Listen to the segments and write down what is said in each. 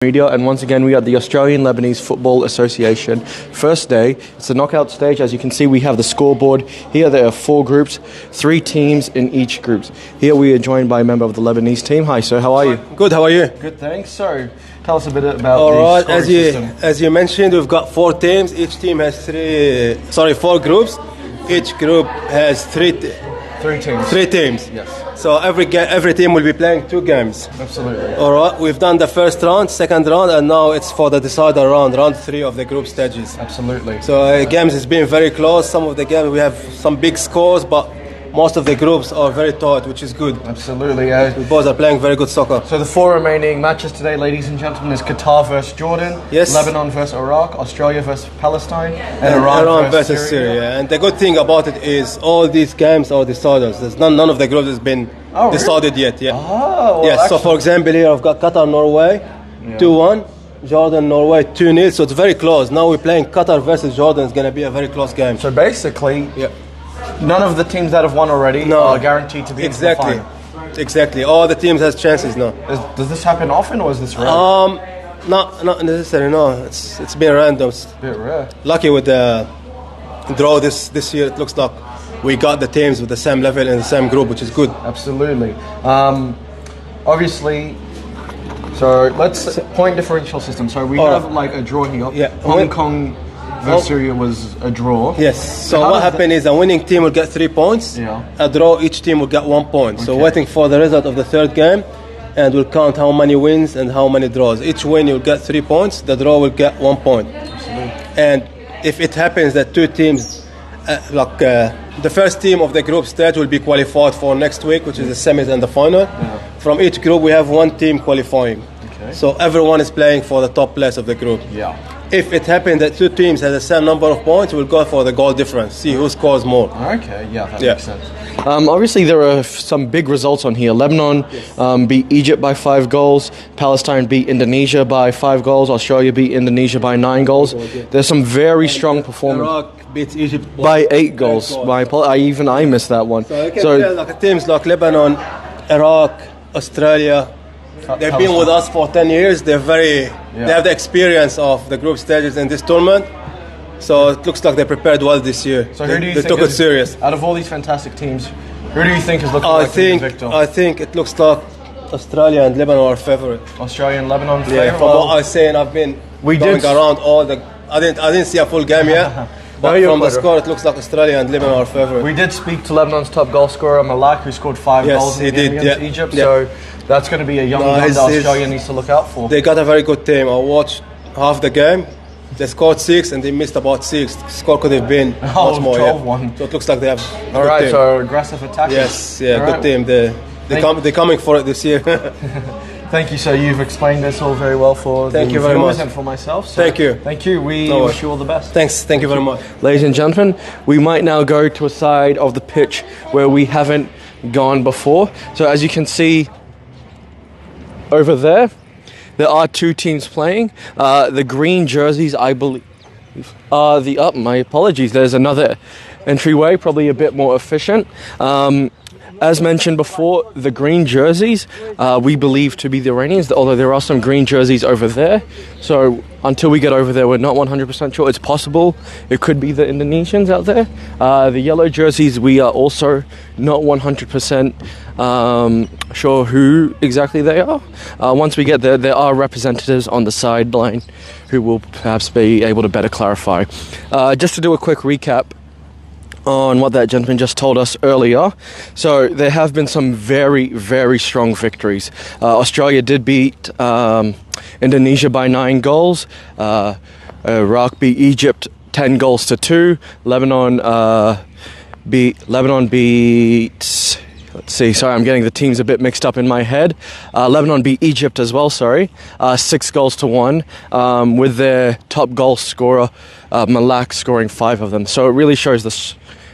Media, and once again we are at the Australian Lebanese Football Association. First day, it's the knockout stage. As you can see, we have the scoreboard. Here there are 4 groups, 3 teams in each group. Here we are joined by a member of the Lebanese team. Hi sir, how are you? Good, how are you? Good, thanks. So, tell us a bit about Alright, the scoring system. as you mentioned, we've got 4 teams. Each team has 4 groups. Each group has 3 teams. 3 teams. Yes. So every team will be playing 2 games. Absolutely. Alright, we've done the first round, second round, and now it's for the decider round 3 of the group stages. Absolutely. So games has been very close. Some of the games we have some big scores, but most of the groups are very tight, which is good. Absolutely. We both are playing very good soccer. So the 4 remaining matches today, ladies and gentlemen, is Qatar versus Jordan, yes, Lebanon versus Iraq, Australia versus Palestine, and Iran versus Syria. And the good thing about it is all these games are deciders. There's none of the groups has been decided yet. Yeah. Oh, well, yes. So for example, here I've got Qatar, Norway, 2-1. Jordan, Norway, 2-0. So it's very close. Now we're playing Qatar versus Jordan. It's going to be a very close game. So basically, none of the teams that have won already are guaranteed to be in the final. Exactly. All the teams has chances now. Does this happen often, or is this rare? Not necessarily. No, it's been random. It's a bit rare. Lucky with the draw this year. It looks like we got the teams with the same level in the same group, which is good. Absolutely. Obviously. So let's point differential system. So we have like a draw here. Yeah. Hong Kong versus Syria was a draw. Yes. So what happened is a winning team will get 3 points. Yeah. A draw, each team will get 1 point. Okay. So waiting for the result of the third game, and we'll count how many wins and how many draws. Each win you'll get 3 points. The draw will get 1 point. Absolutely. And if it happens that 2 teams, the first team of the group stage will be qualified for next week, which is the semis and the final. Yeah. From each group we have 1 team qualifying. Okay. So everyone is playing for the top place of the group. Yeah. If it happens that 2 teams have the same number of points, we'll go for the goal difference, see who scores more. Okay, that makes sense. Obviously, there are some big results on here. Lebanon beat Egypt by 5 goals. Palestine beat Indonesia by 5 goals. Australia beat Indonesia by 9 goals. There's some very strong performances. Iraq beats Egypt by 8 goals. I missed that one. So you can tell, like teams like Lebanon, Iraq, Australia, they've been with us for 10 years. They have the experience of the group stages in this tournament. So it looks like they prepared well this year. So who do you think took it serious. Out of all these fantastic teams, who do you think is looking like the victor? I think it looks like Australia and Lebanon are favourite. Australia and Lebanon favourite? Yeah, from what I say, and I've been going around all the... I didn't see a full game yet. But from the score, it looks like Australia and Lebanon are favourite. We did speak to Lebanon's top goal scorer, Malak, who scored 5 goals in the game against Egypt. So that's going to be a young gun that Australia needs to look out for. They got a very good team. I watched half the game. They scored 6 and they missed about 6. The score could have been much more. 12-1. So it looks like they have a good team. So aggressive attackers. Yes, good team. They're coming for it this year. Thank you, sir. You've explained this all very well for the viewers and for myself. So thank you. Thank you. We wish you all the best. Thanks. Thank you very much. Ladies and gentlemen, we might now go to a side of the pitch where we haven't gone before. So as you can see over there are 2 teams playing. The green jerseys, I believe, are my apologies. There's another entryway, probably a bit more efficient. As mentioned before, the green jerseys we believe to be the Iranians, although there are some green jerseys over there. So until we get over there, we're not 100% sure. It's possible it could be the Indonesians out there. The yellow jerseys, we are also not 100% sure who exactly they are. Once we get there are representatives on the sideline who will perhaps be able to better clarify. Just to do a quick recap on what that gentleman just told us earlier. So there have been some very, very strong victories. Australia did beat Indonesia by 9 goals. Iraq beat Egypt 10 goals to 2. Lebanon beat... Let's see, sorry, I'm getting the teams a bit mixed up in my head. Lebanon beat Egypt as well, 6 goals to 1, with their top goal scorer, Malak, scoring 5 of them. So it really shows the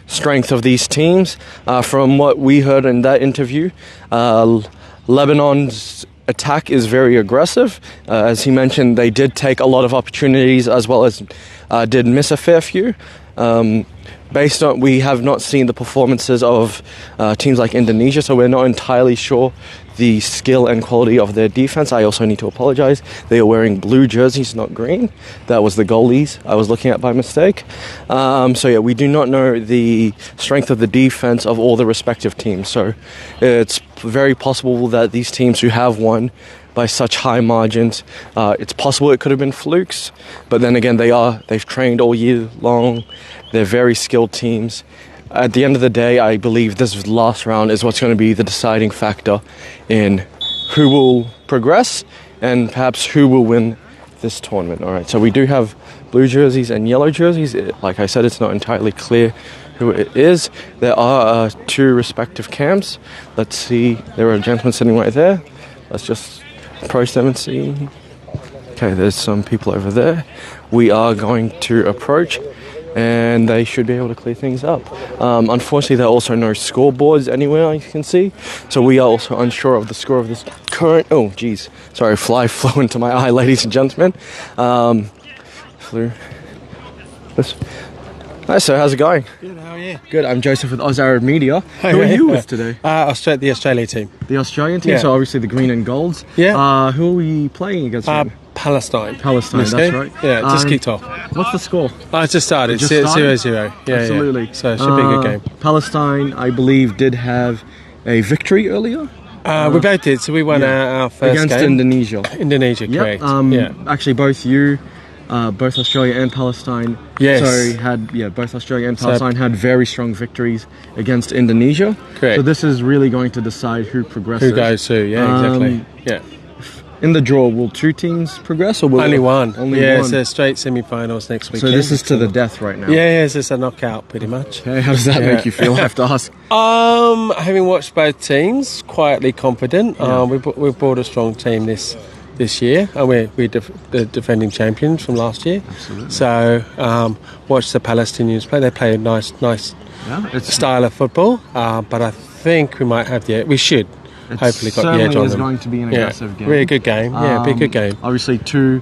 strength of these teams. From what we heard in that interview, Lebanon's attack is very aggressive. As he mentioned, they did take a lot of opportunities as well as did miss a fair few. Based on, we have not seen the performances of teams like Indonesia, so we're not entirely sure the skill and quality of their defense. I also need to apologize. They are wearing blue jerseys, not green. That was the goalies I was looking at by mistake. So yeah, we do not know the strength of the defense of all the respective teams. So it's very possible that these teams who have won by such high margins, it's possible it could have been flukes, but then again, they've trained all year long. They're very skilled teams. At the end of the day, I believe this last round is what's going to be the deciding factor in who will progress and perhaps who will win this tournament. All right, so we do have blue jerseys and yellow jerseys. Like I said, it's not entirely clear who it is. There are 2 respective camps. Let's see. There are a gentleman sitting right there. Let's just approach them and see. Okay, there's some people over there. We are going to approach, and they should be able to clear things up. Unfortunately, there are also no scoreboards anywhere you can see, so we are also unsure of the score of this current... Oh, geez. Sorry, a fly flew into my eye, ladies and gentlemen. Flew... Hi, sir. How's it going? Good, how are you? Good. I'm Joseph with Oz Arab Media. Who are you with today? The Australian team. The Australian team, Yeah. so obviously the green and golds. Yeah. Who are we playing against? Palestine. Palestine, This that's game? right. Yeah, it just kicked off. What's the score? It just started. It just started? 0-0. Yeah, Absolutely. Yeah. So it should be a good game. Palestine, I believe, did have a victory earlier. We both did. So we won our first against game. Indonesia. Indonesia, correct. Actually, both Australia and Palestine. Yes. So both Australia and Palestine had very strong victories against Indonesia. Correct. So this is really going to decide who progresses. Who goes to? Yeah, exactly. Yeah. In the draw, will 2 teams progress or will Only one. Only yeah, one. so straight semi-finals next weekend. So this is to the death right now. Yeah, it's just a knockout pretty much. Okay, how does that make you feel? I have to ask. Having watched both teams, quietly confident. We've brought a strong team this year, and we're the defending champions from last year. Absolutely. So watch the Palestinians play. They play a nice style of football, but I think we might have we should hopefully got the edge on them. It's going to be an aggressive game. Really good game. Be a good game. Obviously, 2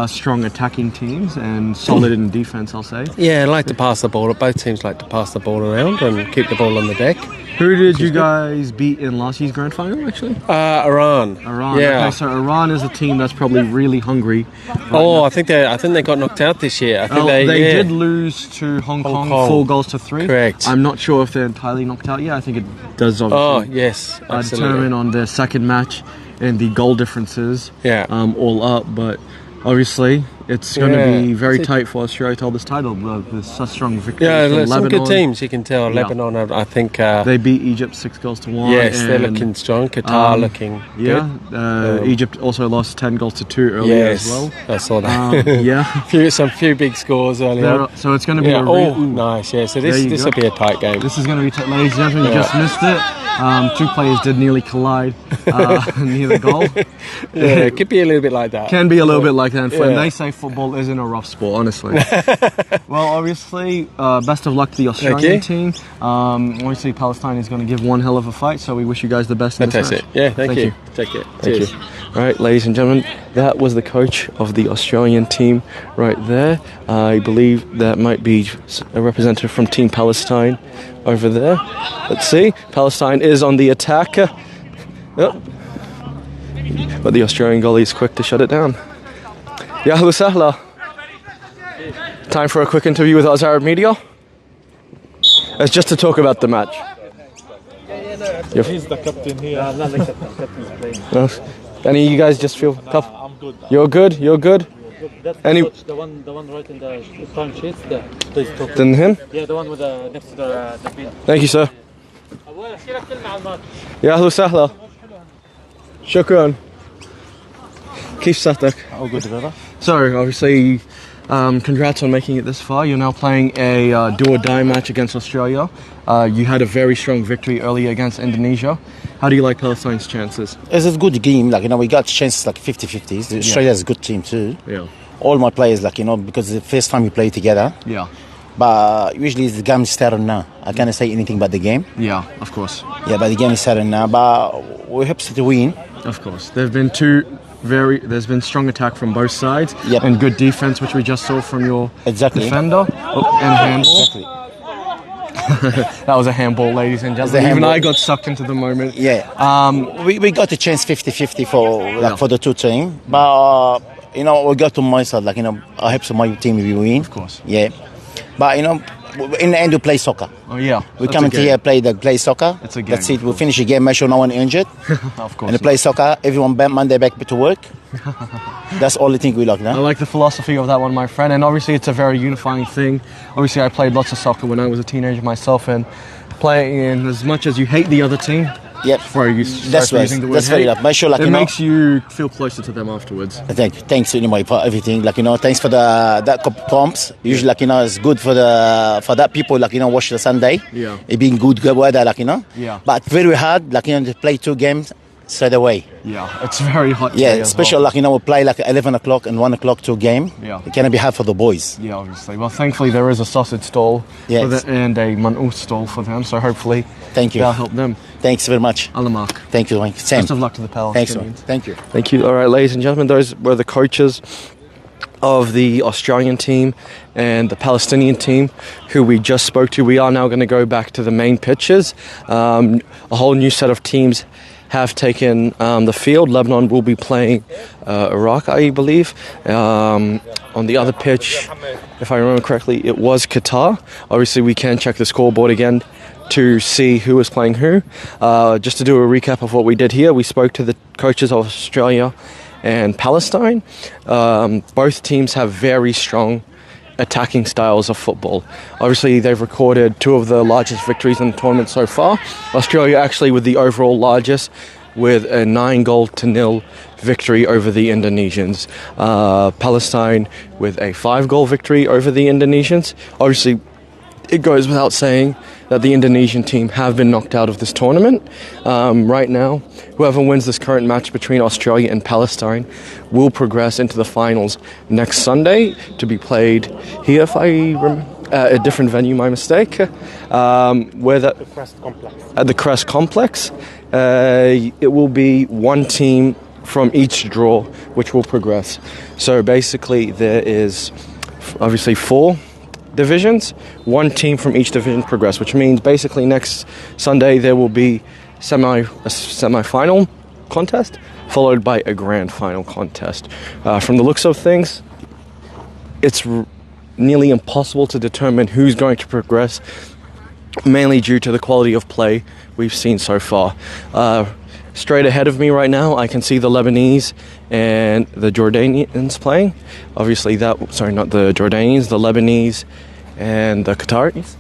strong attacking teams and solid in defence, I'll say. Yeah, I like to pass the ball. Both teams like to pass the ball around and keep the ball on the deck. Who did you guys beat in last year's grand final, actually? Iran. Yeah. Okay, so Iran is a team that's probably really hungry. I think they got knocked out this year. I think they did lose to Hong Kong 4-3. Correct. I'm not sure if they're entirely knocked out yet. I think it does obviously yes, absolutely. determine on their second match and the goal differences all up, but obviously it's going to be very tight for Australia to hold this title with such strong victories. Yeah, some Lebanon. good teams, you can tell. Lebanon, I think... they beat Egypt 6-1. Yes, they're looking strong. Qatar looking good. Egypt also lost 10-2 earlier as well. I saw that. Some few big scores earlier. So it's going to be nice, yeah. So this will be a tight game. This is going to be tight. Ladies and gentlemen, you just missed it. 2 players did nearly collide near the goal. Yeah, it could be a little bit like that. Can be a little bit like that. And they say football isn't a rough sport, honestly. Well, obviously, best of luck to the Australian team. Obviously, Palestine is going to give one hell of a fight, so we wish you guys the best in this match. Yeah, thank you. Take care. Cheers. You. All right, ladies and gentlemen, that was the coach of the Australian team right there. I believe that might be a representative from Team Palestine over there. Let's see. Palestine is on the attack. Yep. But the Australian goalie is quick to shut it down. Yahoo Sahla. Time for a quick interview with Oz Arab Media. It's just to talk about the match. He's the captain here. I'm not the captain. Captain's playing. Any of you guys just feel tough? I'm good. You're good? You're good? That's the one right in the time sheets. Please talk. Then him? Yeah, the one with the next to the bin. Thank you, sir. Yahoo Sahla. Shukran. Keep Satak. All good, brother. So, obviously, congrats on making it this far. You're now playing a do-or-die match against Australia. You had a very strong victory earlier against Indonesia. How do you like Palestine's chances? It's a good game. We got chances 50-50. Australia is a good team too. Yeah. All my players, because the first time we play together. Yeah. But usually the game is starting now. I can't say anything about the game. Yeah, of course. Yeah, but the game is starting now. But we hope to win. Of course. There have been 2 there's been strong attack from both sides, Yep. and good defense, which we just saw from your Exactly. defender. Oh, and handball. Exactly. That was a handball, ladies and It's a gentlemen. Even handball. I got sucked into the moment. Yeah. We got a chance 50-50 for the two teams, but we got to my side. Like I hope so my team will win. Of course. Yeah. But in the end we play soccer. Oh yeah. We That's come a into game. here play soccer. It's a game, That's it. of We course. finish the game. Make sure no one injured. Of course. And we play soccer. Everyone Monday back to work. That's all I think we like I now. like the philosophy of that one, my friend, and obviously it's a very unifying thing. Obviously I played lots of soccer when I was a teenager myself, and playing as much as you hate the other team, Yep. before you That's start right. using the word That's very hate, right. Make sure it makes you feel closer to them afterwards. Thanks anyway for everything. Thanks for that comps. Usually it's good for that people watch the Sunday. Yeah. It being good weather Yeah. But very hard to play 2 games straight away. Yeah, it's very hot Yeah, today as especially well. we play 11 o'clock and 1 o'clock 2 game. Yeah. It can be hard for the boys. Yeah, obviously. Well, thankfully there is a sausage stall Yes. and a man'oot stall for them, so hopefully Thank you. that'll help them. Thanks very much. Alamak. Thank you, Mike. Sam. Best of luck to the Palestinians. Thanks, man. Thank you. Thank you. All right, ladies and gentlemen, those were the coaches of the Australian team and the Palestinian team who we just spoke to. We are now going to go back to the main pitches. A whole new set of teams have taken the field. Lebanon will be playing Iraq, I believe. On the other pitch, if I remember correctly, it was Qatar. Obviously, we can check the scoreboard again to see who is playing who. Just to do a recap of what we did here, we spoke to the coaches of Australia and Palestine. Both teams have very strong attacking styles of football. Obviously, they've recorded 2 of the largest victories in the tournament so far. Australia actually with the overall largest, with a 9-0 victory over the Indonesians. Palestine with a 5-goal victory over the Indonesians. Obviously, it goes without saying that the Indonesian team have been knocked out of this tournament. Right now, whoever wins this current match between Australia and Palestine will progress into the finals next Sunday to be played here, if I remember, a different venue, my mistake, where at the Crest Complex. It will be 1 team from each draw which will progress. So basically there is obviously 4 divisions, 1 team from each division progress, which means basically next Sunday there will be a semi-final contest followed by a grand final contest. From the looks of things, it's nearly impossible to determine who's going to progress, mainly due to the quality of play we've seen so far. Straight ahead of me right now, I can see the Lebanese and the Jordanians playing. Obviously not the Jordanians, the Lebanese and the Qataris.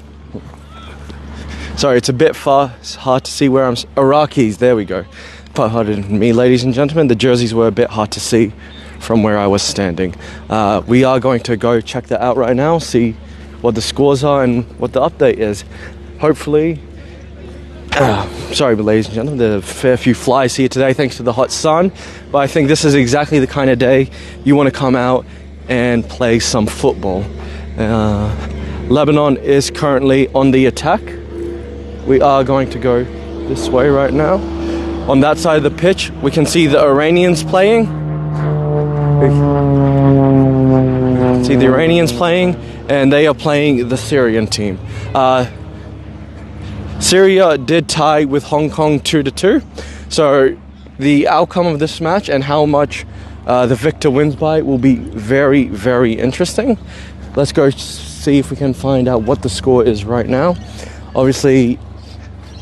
Sorry, it's a bit far, it's hard to see where I'm... Iraqis, there we go. Pardon me, ladies and gentlemen, the jerseys were a bit hard to see from where I was standing. We are going to go check that out right now, see what the scores are and what the update is. Hopefully... sorry, but ladies and gentlemen, there are a fair few flies here today thanks to the hot sun, but I think this is exactly the kind of day you want to come out and play some football. Lebanon is currently on the attack. We are going to go this way right now. On that side of the pitch, we can see the Iranians playing. See the Iranians playing, and they are playing the Syrian team. Syria did tie with Hong Kong 2-2, so the outcome of this match and how much the victor wins by will be very, very interesting. Let's go see if we can find out what the score is right now. Obviously,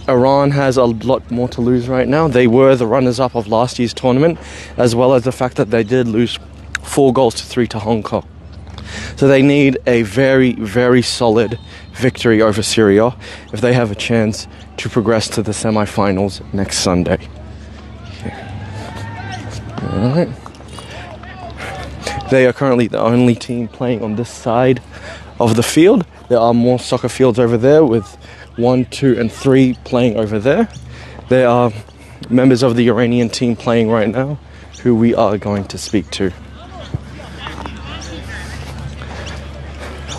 Iran has a lot more to lose right now. They were the runners-up of last year's tournament, as well as the fact that they did lose 4-3 to Hong Kong. So they need a very, very solid victory over Syria if they have a chance to progress to the semi-finals next Sunday. Alright. They are currently the only team playing on this side of the field. There are more soccer fields over there with 1, 2 and 3 playing over there. There are members of the Iranian team playing right now who we are going to speak to.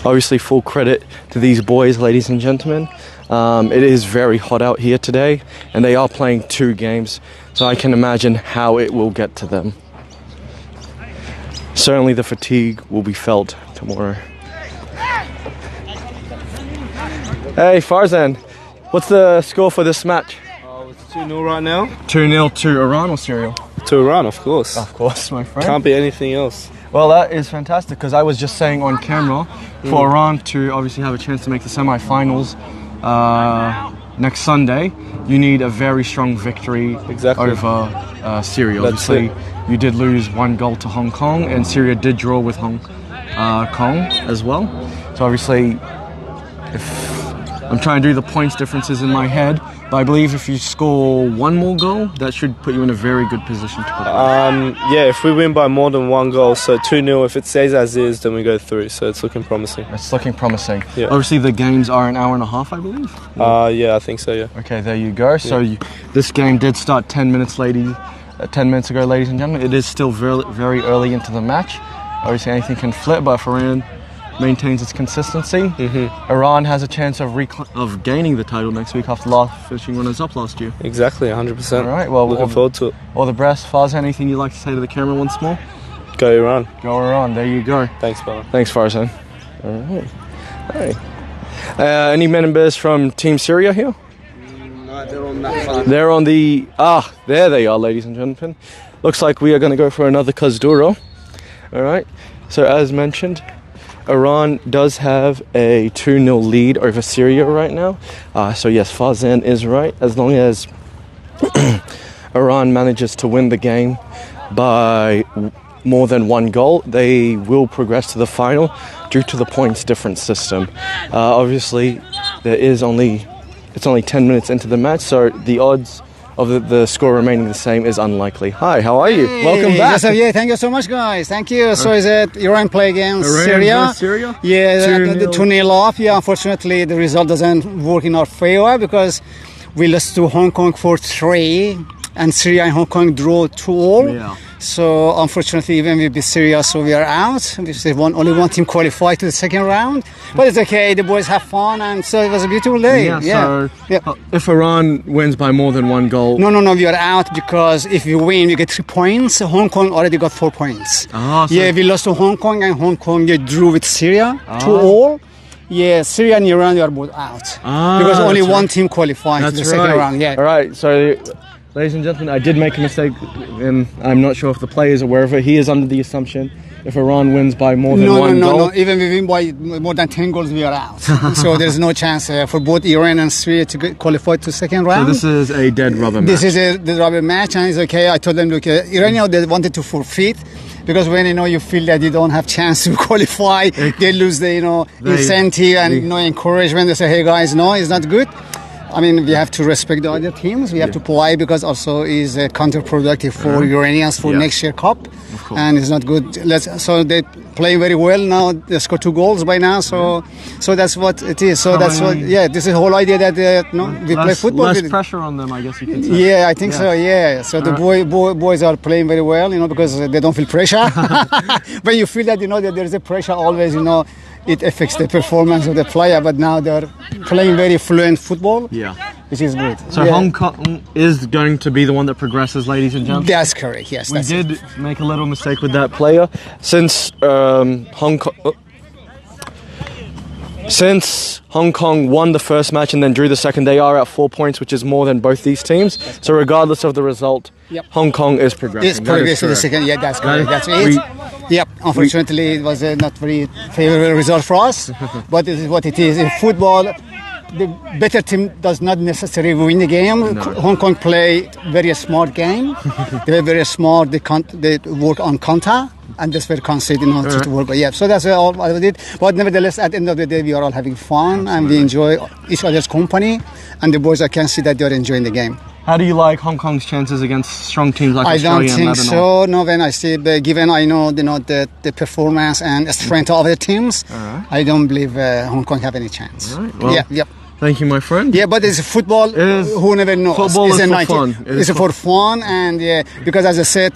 Obviously, full credit to these boys, ladies and gentlemen. It is very hot out here today, and they are playing 2 games, so I can imagine how it will get to them. certainly the fatigue will be felt tomorrow. Hey Farzan, what's the score for this match? It's 2-0 right now. 2-0 to Iran or Syria? To Iran, of course. Of course, my friend. Can't be anything else. Well, that is fantastic, because I was just saying on camera, for Iran to obviously have a chance to make the semi-finals next Sunday, you need a very strong victory over Syria. That's Obviously, you did lose 1 goal to Hong Kong, and Syria did draw with Hong Kong as well. So obviously, if I'm trying to do the points differences in my head, but I believe if you score 1 more goal, that should put you in a very good position to progress. Yeah, if we win by more than 1 goal, so 2-0, if it stays as is, then we go through. So it's looking promising. It's looking promising. Yeah. Obviously, the games are an hour and a half, I believe. Yeah, I think so. Yeah. Okay, there you go. So this game did start 10 minutes ago, ladies and gentlemen. It is still very early into the match. Obviously, anything can flip, but if Iran maintains its consistency, Iran has a chance of gaining the title next week after finishing runners-up last year. Exactly, 100%. All right, well, looking forward to it. All the best. Farzan, anything you'd like to say to the camera once more? Go Iran. Go Iran. There you go. Thanks, brother. Thanks, Farzan. All right. Hey. Any members from Team Syria here? No, they're on that side. They're on the... there they are, ladies and gentlemen. Looks like we are going to go for another Kazduro. All right. So, as mentioned, Iran does have a 2-0 lead over Syria right now. So yes, Farzan is right. As long as Iran manages to win the game by more than 1 goal, they will progress to the final due to the points difference system. Obviously, it's only 10 minutes into the match, so the odds of the score remaining the same is unlikely. Hi, how are you? Hey, welcome back. Yeah, thank you so much, guys. Thank you. So is it Iran play against Syria? Syria? Yeah, the 2-0 off. Yeah, unfortunately, the result doesn't work in our favor because we lost to Hong Kong 4-3 and Syria and Hong Kong draw 2-all. Yeah. So unfortunately, even we beat Syria, so we are out. Only one team qualified to the second round, but it's okay. The boys have fun, and so it was a beautiful day. So if Iran wins by more than 1 goal, no, we are out because if we win, we get 3 points. Hong Kong already got 4 points. We lost to Hong Kong, and Hong Kong drew with Syria 2-all. Yeah, Syria and Iran, they are both out because only one team qualified to the second round. Yeah. All right, so. Ladies and gentlemen, I did make a mistake, and I'm not sure if the player is aware of it. He is under the assumption if Iran wins by more than 1 goal... No. Even if we win by more than 10 goals, we are out. So there's no chance for both Iran and Syria to qualify to second round. So this is a dead rubber match. This is a dead rubber match, and it's okay. I told them, look, Iranian, they wanted to forfeit, because when you feel that you don't have chance to qualify, they lose the incentive and encouragement. They say, hey guys, no, it's not good. I mean, we have to respect the other teams. We have to play because also is counterproductive for Iranians for next year Cup, and it's not good. So they play very well now. They score 2 goals by now. So that's what it is. So that's what. Yeah, this is the whole idea that we play football. Less pressure on them, I guess you could say. Yeah, I think so. Yeah. So the boys are playing very well, because they don't feel pressure. When you feel that that there is a pressure always, it affects the performance of the player, but now they're playing very fluent football, which is good. So Hong Kong is going to be the one that progresses, ladies and gentlemen? That's correct, yes. We did make a little mistake with that player. Since Hong Kong won the first match and then drew the second, they are at 4 points, which is more than both these teams. So regardless of the result, Hong Kong is progressing. It's progressing to the second, that's correct. That's it. Unfortunately, it was a not very favorable result for us, but this is what it is. In football, the better team does not necessarily win the game. No. Hong Kong play very smart game. They are very smart. They work on counter, and that's very considered to work. But so that's all I did. But nevertheless, at the end of the day, we are all having fun and we enjoy each other's company. And the boys, I can see that they are enjoying the game. How do you like Hong Kong's chances against strong teams like Australia and Lebanon? I don't think so. No, when I see, given I know the performance and strength of the teams, I don't believe Hong Kong have any chance. Well, thank you, my friend. Yeah, but it's football. Who never knows? Football is for fun. It's for fun, and because as I said,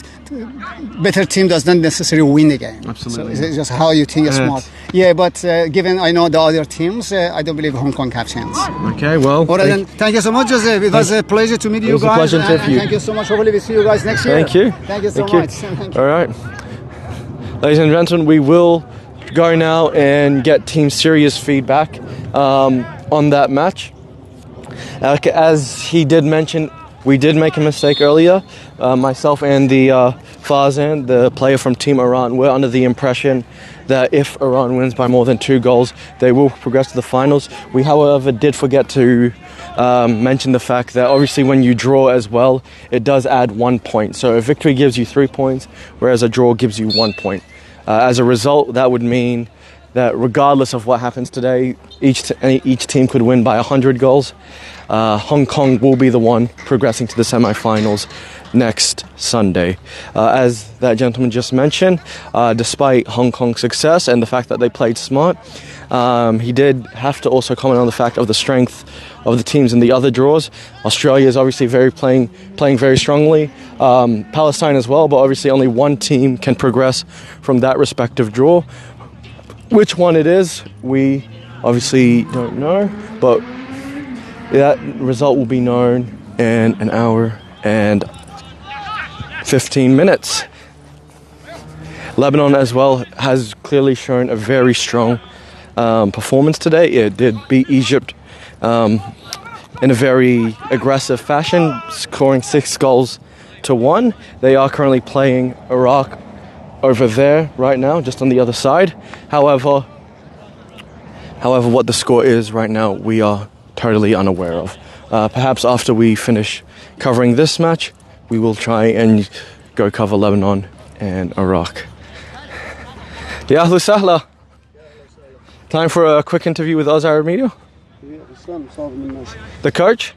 better team does not necessarily win the game. Absolutely. So it's just how you think is smart. Yeah, but given I know the other teams, I don't believe Hong Kong have chance. Okay, well. All right, then. Thank you so much, Joseph. It was a pleasure to meet you guys. It was a pleasure to meet you. Thank you so much. Hopefully, we'll see you guys next year. Thank you. Thank you so much. Thank you. All right. Ladies and gentlemen, we will go now and get Team Syria's feedback on that match. As he did mention, we did make a mistake earlier. Myself and the Farzan, the player from Team Iran, were under the impression that if Iran wins by more than 2 goals, they will progress to the finals. We, however, did forget to mention the fact that obviously when you draw as well, it does add 1 point. So a victory gives you 3 points, whereas a draw gives you 1 point. As a result, that would mean that regardless of what happens today, each team could win by 100 goals. Hong Kong will be the one progressing to the semi-finals next Sunday. As that gentleman just mentioned, despite Hong Kong's success and the fact that they played smart, he did have to also comment on the fact of the strength of the teams in the other draws. Australia is obviously playing very strongly. Palestine as well, but obviously only one team can progress from that respective draw. Which one it is, we obviously don't know, but that result will be known in an hour and 15 minutes. Lebanon as well has clearly shown a very strong performance today. It did beat Egypt in a very aggressive fashion, scoring 6 goals to 1. They are currently playing Iraq over there right now, just on the other side. However, what the score is right now, we are totally unaware of. Perhaps after we finish covering this match, we will try and go cover Lebanon and Iraq. Ya ahlu sahla. Time for a quick interview with Oz Arab Media. The coach?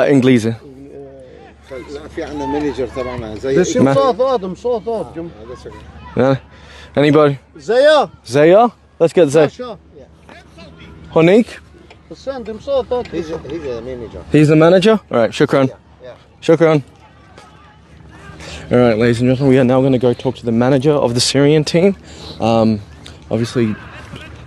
English. في عندنا مانجر تبعنا Anybody? Zaya. Zaya? Let's get Zaya. Honik? he's a manager. He's the manager? Alright, shukran. Shukran. Alright, ladies and gentlemen, we are now going to go talk to the manager of the Syrian team. Obviously,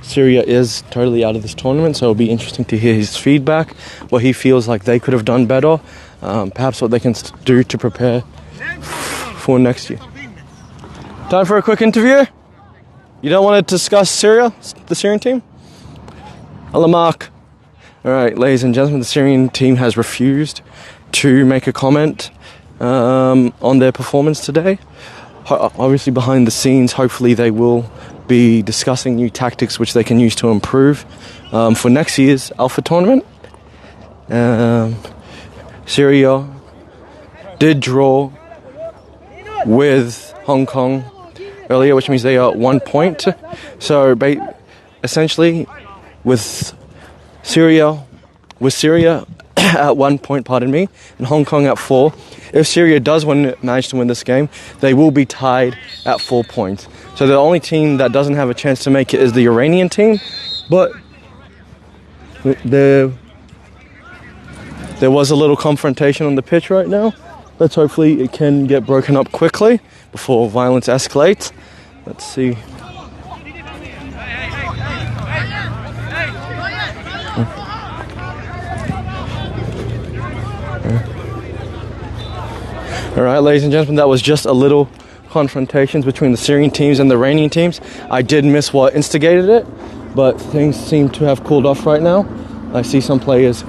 Syria is totally out of this tournament, so it'll be interesting to hear his feedback, what he feels like they could have done better, perhaps what they can do to prepare for next year. Time for a quick interview? You don't want to discuss Syria, the Syrian team? Alamak. Alright, ladies and gentlemen, the Syrian team has refused to make a comment on their performance today. Obviously, behind the scenes, hopefully they will be discussing new tactics which they can use to improve for next year's ALFA Tournament. Syria did draw with Hong Kong earlier, which means they are at 1 point. So essentially, with Syria at 1 point, and Hong Kong at 4. If Syria does manage to win this game, they will be tied at 4 points. So the only team that doesn't have a chance to make it is the Iranian team. But there was a little confrontation on the pitch right now. Let's hopefully it can get broken up quickly before violence escalates. Let's see. Alright, ladies and gentlemen, that was just a little confrontations between the Syrian teams and the Iranian teams. I did miss what instigated it, but things seem to have cooled off right now. I see some players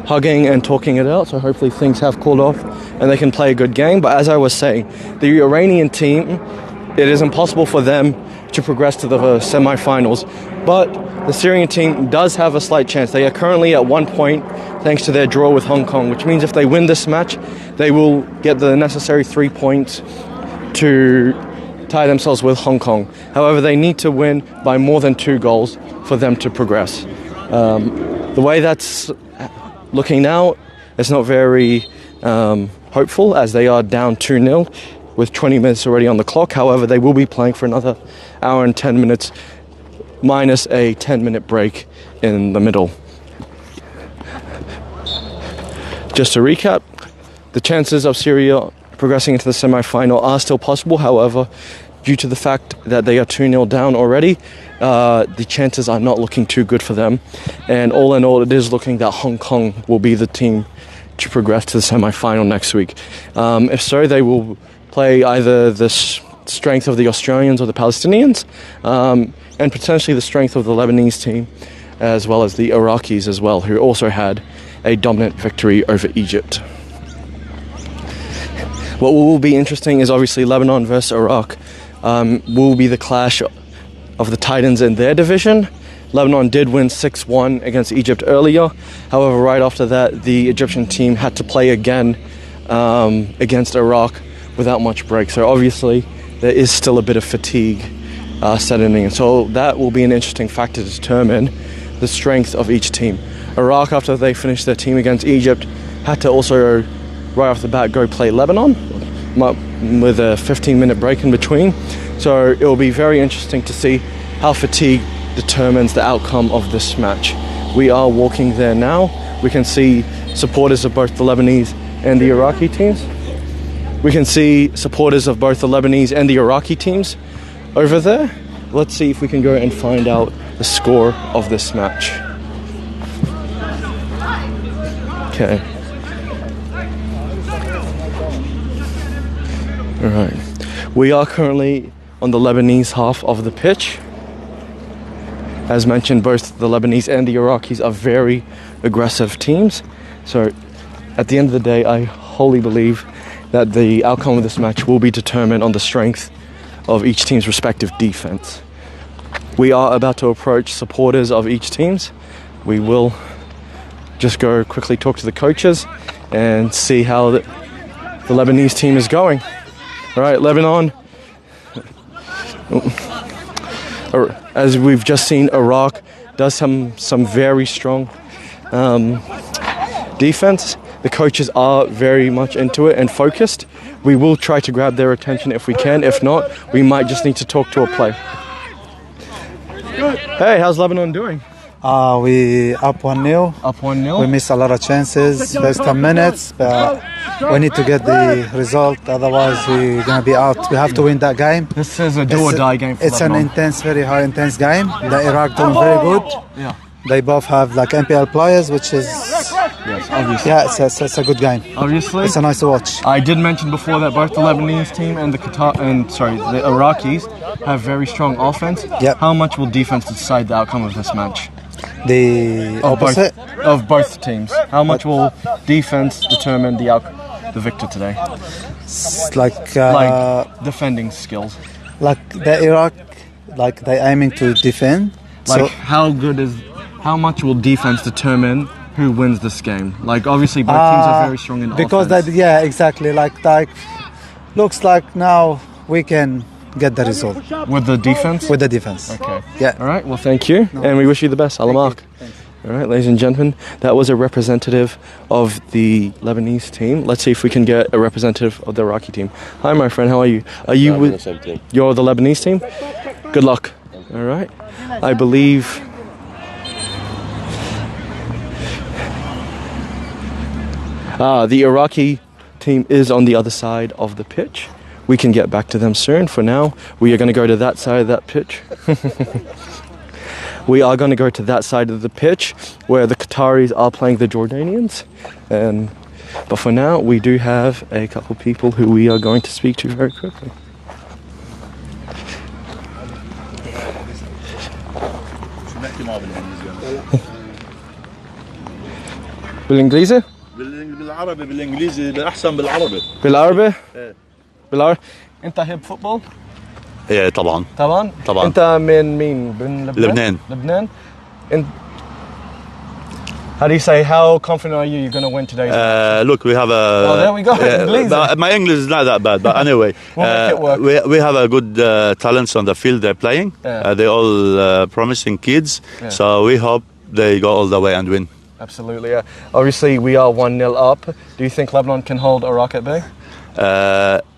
hugging and talking it out, so hopefully things have cooled off and they can play a good game. But as I was saying, the Iranian team, it is impossible for them to progress to the semi-finals, but the Syrian team does have a slight chance. They are currently at 1 point thanks to their draw with Hong Kong, which means if they win this match, they will get the necessary 3 points to tie themselves with Hong Kong. However, they need to win by more than 2 goals for them to progress. The way that's looking now, it's not very hopeful, as they are down 2-0 with 20 minutes already on the clock. However, they will be playing for another hour and 10 minutes minus a 10-minute break in the middle. Just to recap, the chances of Syria progressing into the semi-final are still possible. However, due to the fact that they are 2-0 down already, the chances are not looking too good for them. And all in all, it is looking that Hong Kong will be the team to progress to the semi-final next week. If so, they will play either the strength of the Australians or the Palestinians, and potentially the strength of the Lebanese team, as well as the Iraqis as well, who also had a dominant victory over Egypt. What will be interesting is obviously Lebanon versus Iraq will be the clash of the titans in their division. Lebanon did win 6-1 against Egypt earlier. However, right after that, the Egyptian team had to play again against Iraq without much break. So obviously, there is still a bit of fatigue setting in. So that will be an interesting factor to determine the strength of each team. Iraq, after they finished their team against Egypt, had to also, right off the bat, go play Lebanon with a 15-minute break in between. So it will be very interesting to see how fatigue determines the outcome of this match. We are walking there now. We can see supporters of both the Lebanese and the Iraqi teams. We can see supporters of both the Lebanese and the Iraqi teams over there. Let's see if we can go and find out the score of this match. Okay. Alright. We are currently on the Lebanese half of the pitch. As mentioned, both the Lebanese and the Iraqis are very aggressive teams. So at the end of the day, I wholly believe that the outcome of this match will be determined on the strength of each team's respective defense. We are about to approach supporters of each teams. We will just go quickly talk to the coaches and see how the Lebanese team is going. All right, Lebanon. As we've just seen, Iraq does some very strong defense. The coaches are very much into it and focused. We will try to grab their attention if we can. If not, we might just need to talk to a player. Hey, how's Lebanon doing? We up 1-0. Up 1-0. We missed a lot of chances first 10 minutes, but we need to get the result, otherwise we're gonna be out. We have to win that game. This is a do or die game for It's Lebanon. an intense, very high intense game. The Iraq doing very good. Yeah. They both have like MPL players, which is Obviously. yeah, it's a good game. Obviously. It's a nice to watch. I did mention before that both the Lebanese team and the Iraqis have very strong offense. Yep. How much will defense decide the outcome of this match? The Of opposite. of both teams. How much will defense determine the victor today? It's like Defending skills. like the Iraq, like they aiming to defend. Like So how much will defense determine who wins this game? Like obviously both teams are very strong in because offense. yeah, exactly. Like looks like now we can get the result With the defense? with the defense. Okay. Yeah. All right, well, thank you, and we wish you the best. Alamak. All right, ladies and gentlemen, that was a representative of the Lebanese team. Let's see if we can get a representative of the Iraqi team. Hi, my friend, how are you? Are you with... the same team. You're the Lebanese team? Good luck. All right. I believe... the Iraqi team is on the other side of the pitch. We can get back to them soon. For now, we are going to go to that side of that pitch. We are going to go to that side of the pitch where the Qataris are playing the Jordanians. But for now, we do have a couple people who we are going to speak to very quickly. بالإنجليزي؟ بالانجليزي احسن بالعربي. بالعربي؟ بالعربي. أنت هيب فوتبول؟ ايه طبعا. طبعا. طبعا. أنت من مين؟ من لبنان. لبنان. How do you say? How confident are you're going to win today? Look, we have a. Oh, there we go. My English is not that bad, but anyway, We'll make it work. we have a good talents on the field. They're playing. Yeah. They're all promising kids. Yeah. So we hope they go all the way and win. Absolutely, yeah. Obviously, we are 1-0 up. Do you think Lebanon can hold Iraq at bay?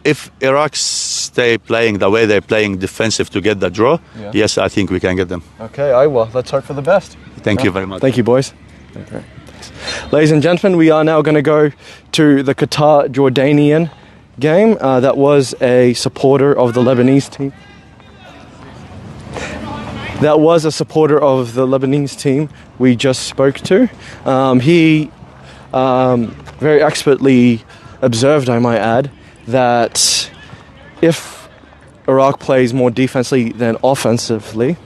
If Iraq stay playing the way they're playing defensive to get the draw, Yeah. yes, I think we can get them. Okay, I will. Let's hope for the best. Thank you very much. Thank you, boys. Okay. Ladies and gentlemen, we are now going to go to the Qatar-Jordanian game. That was a supporter of the Lebanese team. That was a supporter of the Lebanese team we just spoke to. He very expertly observed, I might add, that if Iraq plays more defensively than offensively,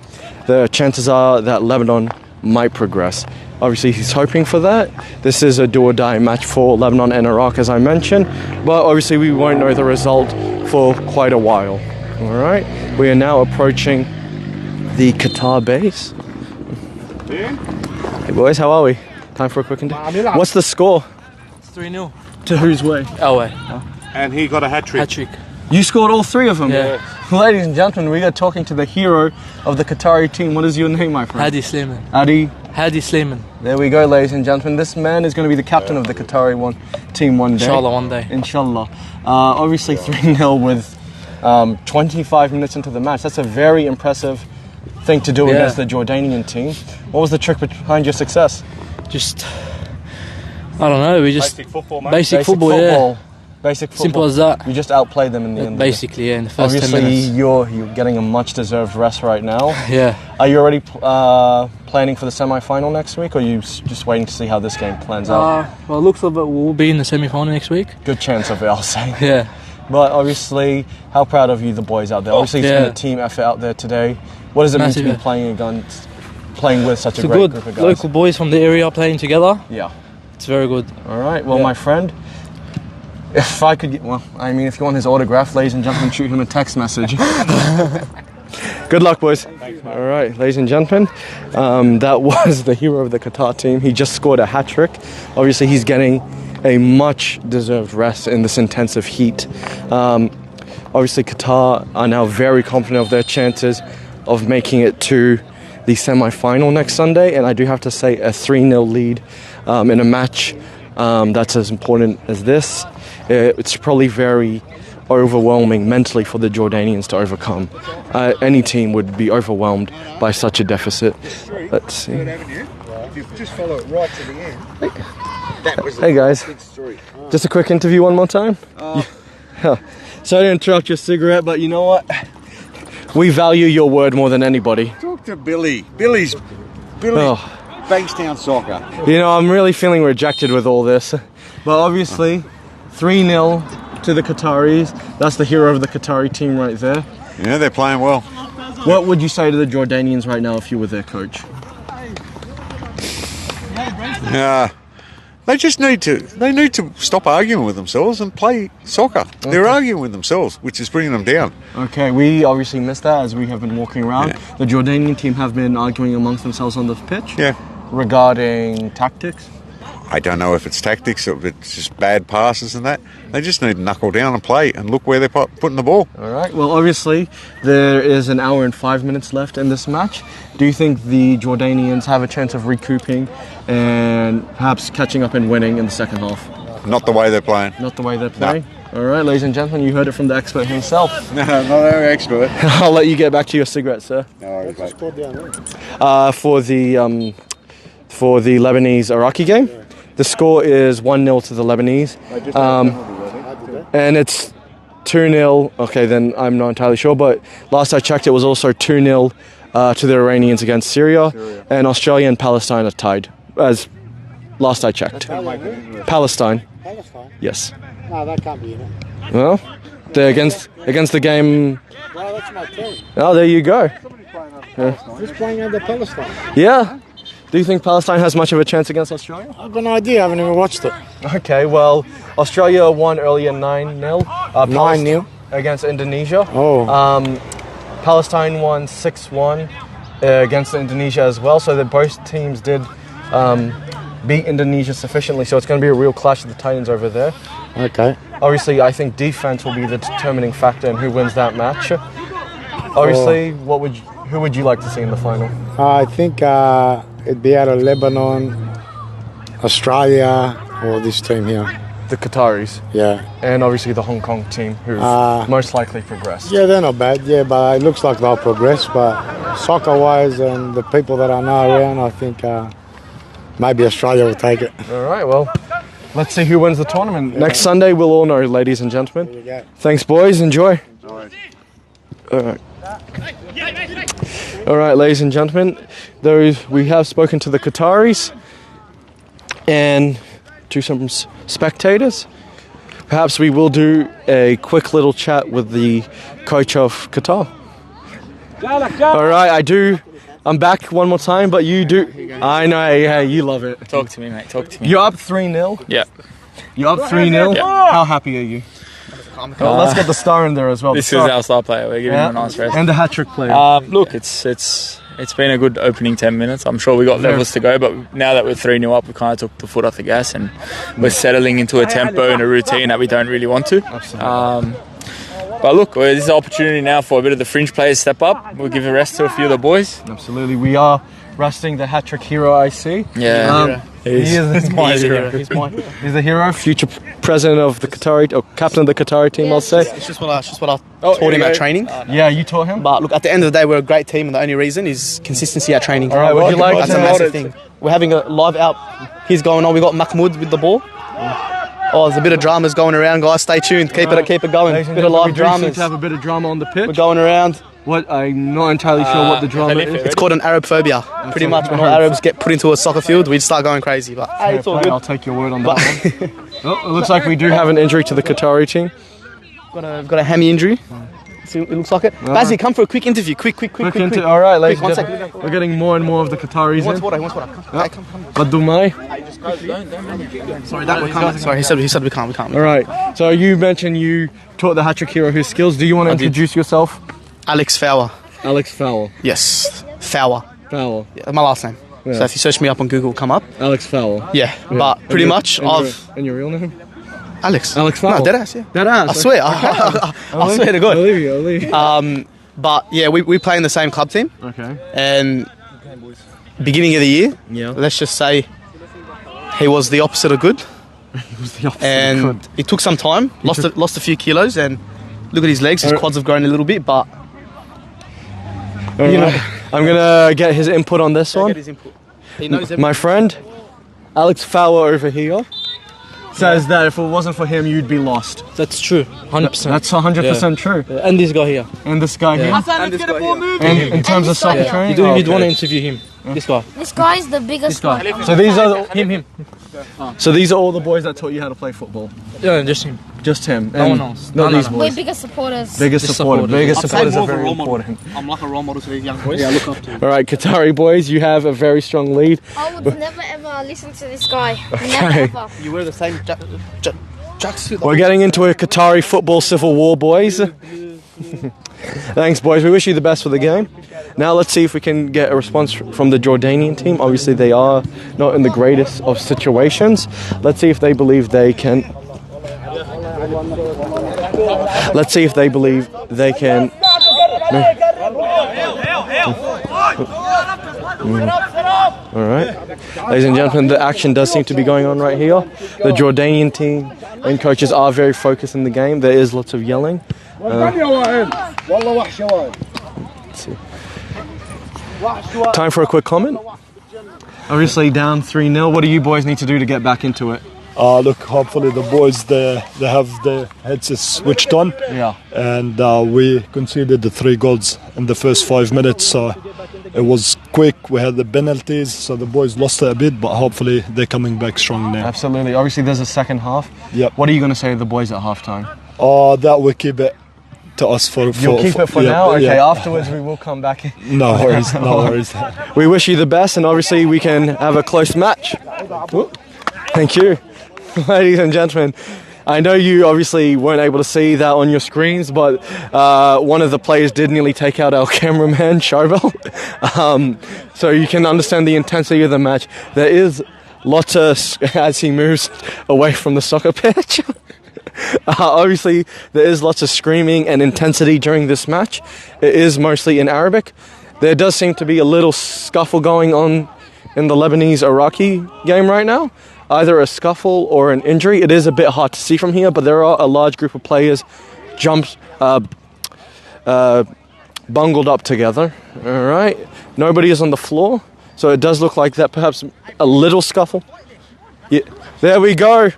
the chances are that Lebanon might progress. Obviously, he's hoping for that. This is a do-or-die match for Lebanon and Iraq, as I mentioned, but obviously we won't know the result for quite a while. All right, we are now approaching the Qatar base. Hey boys, how are we? Time for a quick interview. What's the score? It's 3-0. To whose way? Our way. And he got a hat-trick. Hat-trick. You scored all 3 of them? Yeah. Ladies and gentlemen, we are talking to the hero of the Qatari team. What is your name, my friend? Hadi Slayman. Hadi Slayman. There we go, ladies and gentlemen. This man is going to be the captain of the Qatari team one day. Inshallah, one day. Inshallah. Obviously 3-0 with 25 minutes into the match. That's a very impressive thing to do against the Jordanian team. What was the trick behind your success? Just, I don't know, we just... Basic football, mate. Basic football. Basic football. Simple as that. You just outplayed them in the end. Basically, yeah, in the first 10 Obviously, minutes. you're getting a much-deserved rest right now. Yeah. Are you already planning for the semi-final next week, or are you just waiting to see how this game plans out? Well, it looks like we'll be in the semi-final next week. Good chance of it, I'll say. Yeah. But obviously, how proud of you, the boys out there. Obviously, it's been a team effort out there today. What does it mean to be playing with such a great group of guys? Local boys from the area playing together. Yeah. It's very good. All right. Well, my friend, if I could get, if you want his autograph, ladies and gentlemen, shoot him a text message. Good luck, boys. Thanks, all right, ladies and gentlemen, that was the hero of the Qatar team. He just scored a hat-trick. Obviously, he's getting a much-deserved rest in this intensive heat. Obviously, Qatar are now very confident of their chances of making it to the semi-final next Sunday, and I do have to say a 3-0 lead in a match that's as important as this. It's probably very overwhelming mentally for the Jordanians to overcome. Any team would be overwhelmed by such a deficit. Let's see. If you just follow it right to the end. That was hey guys, just a quick interview one more time. Sorry to interrupt your cigarette, but you know what? We value your word more than anybody. Talk to Billy. Billy, Bankstown Soccer. You know, I'm really feeling rejected with all this. But obviously, 3-0 to the Qataris. That's the hero of the Qatari team right there. Yeah, they're playing well. What would you say to the Jordanians right now if you were their coach? Yeah. They just need to stop arguing with themselves and play soccer. Okay. They're arguing with themselves, which is bringing them down. Okay, we obviously missed that as we have been walking around. Yeah. The Jordanian team have been arguing amongst themselves on the pitch. Yeah. Regarding tactics. I don't know if it's tactics or if it's just bad passes and that. They just need to knuckle down and play and look where they're putting the ball. All right. Well, obviously, there is an hour and 5 minutes left in this match. Do you think the Jordanians have a chance of recouping and perhaps catching up and winning in the second half? Not the way they're playing. Not the way they're playing? No. All right, ladies and gentlemen, you heard it from the expert himself. No, not our expert. I'll let you get back to your cigarette, sir. No, for the Lebanese Iraqi game. Yeah. The score is 1-0 to the Lebanese. And it's 2-0. Okay, then I'm not entirely sure, but last I checked, it was also 2-0 to the Iranians against Syria. And Australia and Palestine are tied, as last I checked. Palestine. Palestine? Yes. No, that can't be in it. Well, they're against the game. Well, that's my team. Oh, there you go. Who's playing under Palestine? Yeah. Do you think Palestine has much of a chance against Australia? I've got no idea. I haven't even watched it. Okay, well, Australia won earlier 9-0. 9-0? Against Indonesia. Oh. Palestine won 6-1 against Indonesia as well. So that both teams did beat Indonesia sufficiently. So it's going to be a real clash of the Titans over there. Okay. Obviously, I think defense will be the determining factor in who wins that match. Obviously, who would you like to see in the final? I think it'd be out of Lebanon, Australia, or this team here. The Qataris. Yeah. And obviously the Hong Kong team, who've most likely progressed. Yeah, they're not bad. Yeah, but it looks like they'll progress. But soccer-wise and the people that I know around, I think maybe Australia will take it. All right, well, let's see who wins the tournament. Yeah. Next Sunday, we'll all know, ladies and gentlemen. There you go. Thanks, boys. Enjoy. All right. All right, ladies and gentlemen, we have spoken to the Qataris and to some spectators. perhaps we will do a quick little chat with the coach of Qatar. All right, I'm back one more time, but you do. I know, yeah, you love it. Talk to me, mate. Talk to me. You're up 3-0. Yeah. You're up 3-0. Yeah. How happy are you? Let's get the star in there as well. This is our star player. We're giving him a nice rest. And the hat-trick player. Look, it's been a good opening 10 minutes. I'm sure we got levels to go, but now that we're 3-0 up, we kind of took the foot off the gas and we're settling into a tempo and a routine that we don't really want to. But look, this is an opportunity now for a bit of the fringe players step up. We'll give a rest to a few of the boys. Absolutely. We are resting the hat-trick hero, I see. Yeah. He's my hero. He's the hero, future president of the Qatari, or captain of the Qatari team, I'll say. It's just what I taught him at training. Yeah, you taught him? But look, at the end of the day, we're a great team, and the only reason is consistency at training. All right, would you like That's a massive thing. We're having a live out. Here's going on. We got Mahmoud with the ball. Oh, there's a bit of dramas going around, guys. Stay tuned. Keep it going. Bit of live dramas. We seem to have a bit of drama on the pitch. We're going around. What? I'm not entirely sure what the drama is. It's called an Arab phobia. Pretty much when all Arabs get put into a soccer field, we start going crazy. But hey, it's all good. I'll take your word on that one. Oh, it looks like we do have an injury to the Qatari team. Got a hammy injury. See, it looks like it. Bazzi, come for a quick interview. Quick. All right, ladies and gentlemen. We're getting more and more of the Qataris in. He wants water. Come. But Dumai. Sorry, he said we can't. All right. So you mentioned you taught the hat-trick hero his skills. Do you want to introduce yourself? Alex Fowler. Alex Fowler. Yes, Fowler. Fowler. Yeah, my last name. Yeah. So if you search me up on Google, come up. Alex Fowler. Yeah. But pretty much And your real name? Alex Fowler. No, deadass, yeah. Deadass. I swear. I swear to God. I believe you. But yeah, we play in the same club team. Okay. And beginning of the year, let's just say he was the opposite of good. And it took some time. Lost a few kilos, and look at his legs. His quads have grown a little bit, but you know, I'm gonna get his input on this one. Get his input. He knows everything. My friend, Alex Fowler over here, says that if it wasn't for him, you'd be lost. That's true, 100%. That's 100% true. Yeah. And this guy here. And this guy here. And this guy here. And in terms of soccer training, You'd want to interview him. This guy. This guy is the biggest one. So these are Him. So these are all the boys that taught you how to play football. Yeah, just him. Just him. No one else. Not these We're boys. biggest supporters. Biggest supporters are very important. I'm like a role model to these young boys. Yeah, look up to him. All right, Qatari boys, you have a very strong lead. I would never ever listen to this guy. Never ever. You wear the same tracksuit. We're getting into a Qatari football civil war, boys. Thanks, boys. We wish you the best for the game. Now let's see if we can get a response from the Jordanian team. Obviously, they are not in the greatest of situations. Let's see if they believe they can. Let's see if they believe they can. All right, ladies and gentlemen, the action does seem to be going on right here. The Jordanian team and coaches are very focused in the game. There is lots of yelling. Let's see. Time for a quick comment. Obviously down 3-0. What do you boys need to do to get back into it? Look, hopefully the boys they have their heads switched on. Yeah. And we conceded the 3 goals in the first 5 minutes, so it was quick. We had the penalties, so the boys lost it a bit, but hopefully they're coming back strong now. Absolutely. Obviously there's a second half. Yep. What are you going to say to the boys at halftime? That we keep it to us for You'll keep it for now? Okay, afterwards we will come back. No worries, no worries. We wish you the best, and obviously we can have a close match. Thank you. Ladies and gentlemen, I know you obviously weren't able to see that on your screens, but one of the players did nearly take out our cameraman, Charbel. So you can understand the intensity of the match. There is lots of, as he moves away from the soccer pitch. Obviously, there is lots of screaming and intensity during this match. It is mostly in Arabic. There does seem to be a little scuffle going on in the Lebanese-Iraqi game right now. Either a scuffle or an injury. It is a bit hard to see from here, but there are a large group of players bungled up together. All right. Nobody is on the floor, so it does look like that perhaps a little scuffle. Yeah. There we go.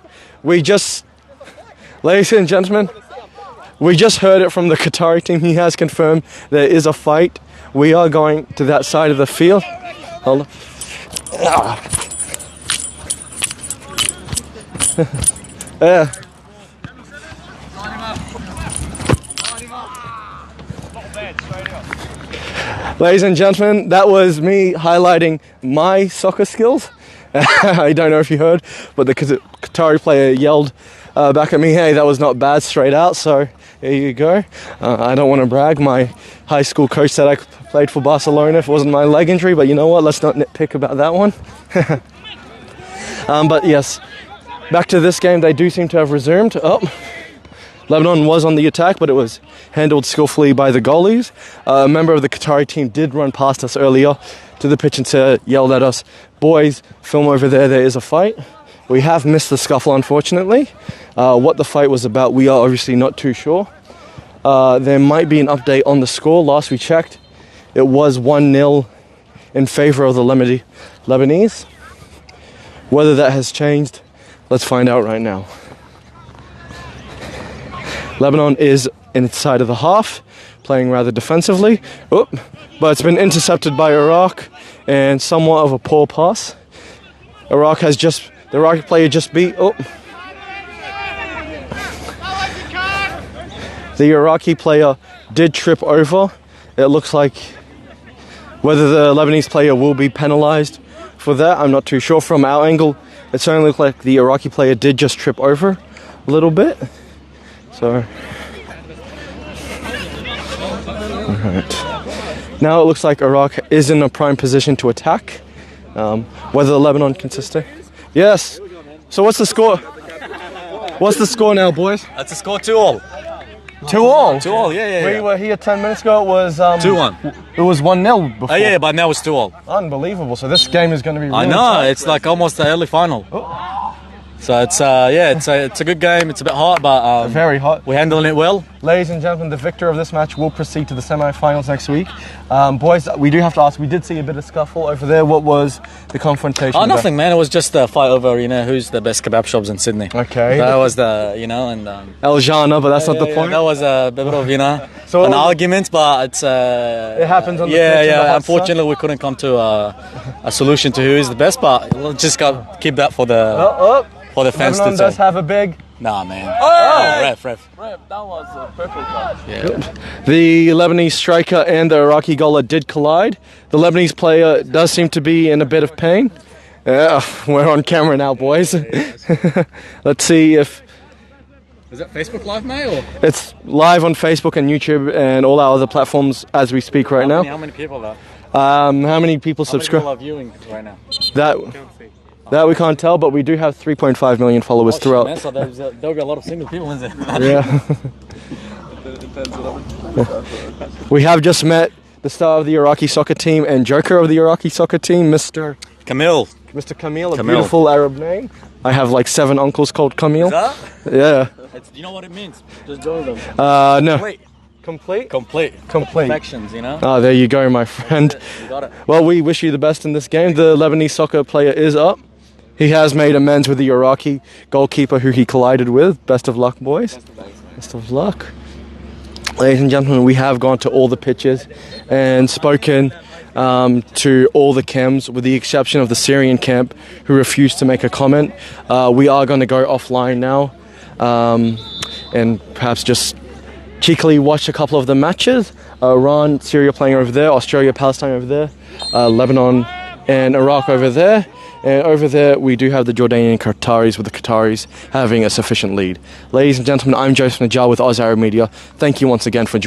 Ladies and gentlemen, we just heard it from the Qatari team. He has confirmed there is a fight. We are going to that side of the field. Hold on. Yeah. Ladies and gentlemen, that was me highlighting my soccer skills. I don't know if you heard, but the Qatari player yelled back at me, hey, that was not bad, straight out. So there you go. I don't want to brag. My high school coach said I played for Barcelona if it wasn't my leg injury, but you know what? Let's not nitpick about that one. But yes, back to this game, they do seem to have resumed. Lebanon was on the attack, but it was handled skillfully by the goalies. A member of the Qatari team did run past us earlier to the pitch and yelled at us, boys, film over there, there is a fight. We have missed the scuffle, unfortunately. What the fight was about, we are obviously not too sure. There might be an update on the score. Last we checked, it was 1-0 in favour of the Lebanese. Whether that has changed, let's find out right now. Lebanon is inside of the half, playing rather defensively. But it's been intercepted by Iraq and somewhat of a poor pass. The Iraqi player just beat. The Iraqi player did trip over. It looks like whether the Lebanese player will be penalised for that, I'm not too sure. From our angle, it certainly looked like the Iraqi player did just trip over a little bit. So, alright. Now it looks like Iraq is in a prime position to attack. Whether Lebanon can sustain. Yes. So what's the score? What's the score now, boys? That's a score 2-2. 2-2? 2-2, yeah. We were here 10 minutes ago. It was 2-1. It was 1-0 before. Yeah, but now it's 2-2. Unbelievable. So this game is going to be. Really I know. tough. It's like almost the early final. So it's it's a good game. It's a bit hot, but very hot. We're handling it well. Ladies and gentlemen, the victor of this match will proceed to the semi-finals next week. Boys, we do have to ask. We did see a bit of scuffle over there. What was the confrontation? Oh, nothing, man. It was just a fight over, who's the best kebab shops in Sydney. Okay. That was and El Jana, but that's not the point. That was a bit of an argument, but it's it happens on the pitch. Yeah. Unfortunately, we couldn't come to a solution to who is the best, but we'll just keep that for the. For the fans Lebanon does have a big. Nah, man. Ref. That was a purple card. Yeah. The Lebanese striker and the Iraqi goaler did collide. The Lebanese player does seem to be in a bit of pain. We're on camera now, boys. Let's see if. Is that Facebook Live, mate? Or? It's live on Facebook and YouTube and all our other platforms as we speak right now. How many people are? How many people subscribe? How many people are viewing right now? That we can't tell, but we do have 3.5 million followers throughout. Man, so there'll be a lot of single people in there. Yeah. We have just met the star of the Iraqi soccer team and joker of the Iraqi soccer team, Mr. Camille. Mr. Camille, a beautiful Arab name. I have like 7 uncles called Camille. Is that? Yeah. Do you know what it means? Just join them. No. Complete? Complete. Perfections, Oh, there you go, my friend. You got it. Well, we wish you the best in this game. The Lebanese soccer player is up. He has made amends with the Iraqi goalkeeper who he collided with. Best of luck, boys. Best of luck. Ladies and gentlemen, we have gone to all the pitches and spoken to all the camps, with the exception of the Syrian camp, who refused to make a comment. We are going to go offline now and perhaps just cheekily watch a couple of the matches. Iran, Syria playing over there, Australia, Palestine over there, Lebanon and Iraq over there. And over there, we do have the Jordanian Qataris, with the Qataris having a sufficient lead. Ladies and gentlemen, I'm Joseph Najjar with Oz Arab Media. Thank you once again for joining.